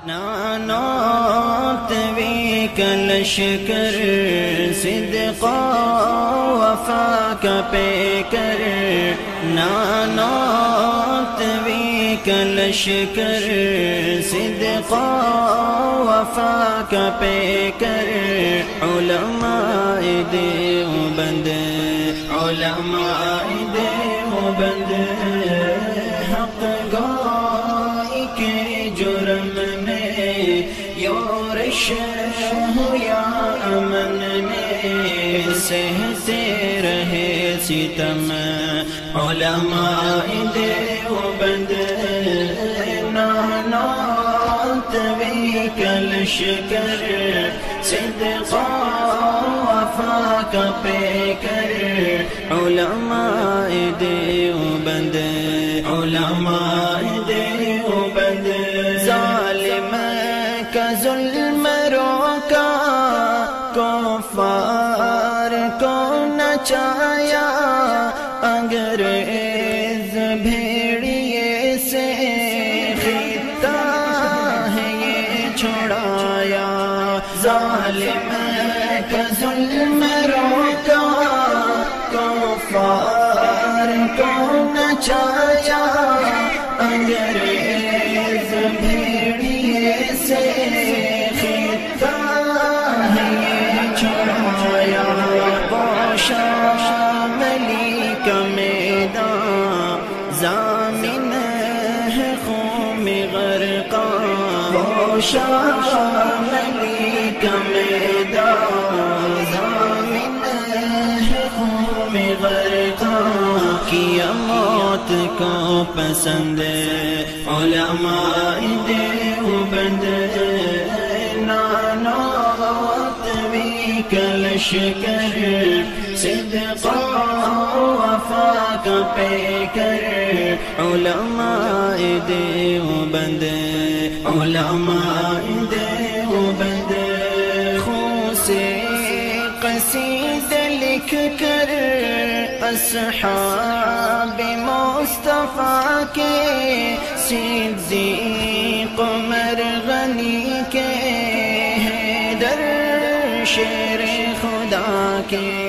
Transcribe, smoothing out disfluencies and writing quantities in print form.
نانوت وی کلشکر صدقا وفا کا پیکر نانوت وی کلشکر صدقا وفا کا پیکر علماء دیوبند علماء دیوبند حق گوئی کے جرم میں یورش ہو یا امن میں سہتے رہے ستم علماء دیوبند نانوت وی کلشکر صدقا وفا کا پیکر علماء دیوبند علماء دیوبند ظالم کا ظلم روکا کفار کو نچایا انگریز بھیڑیے سے خطہ ہے یہ چھڑایا ظالم کا ظلم روکا کفار کو نچایا انگریز بھیڑیے سے خطہ ہے یہ چھڑایا شاملی کا میدان ضامن ہے خون غرقاں شاملی کا میدان ضامن ہے خون غرقاں کیا موت کو پسند علماء دیوبند نانوت وی کلشکر صدقا وفا کا پیکر علماء دیوبند علماء دیوبند خون سے قصیدے لکھ کر اصحاب مصطفیٰ کے صدیق عمر غنی کے حیدر شیر خدا کے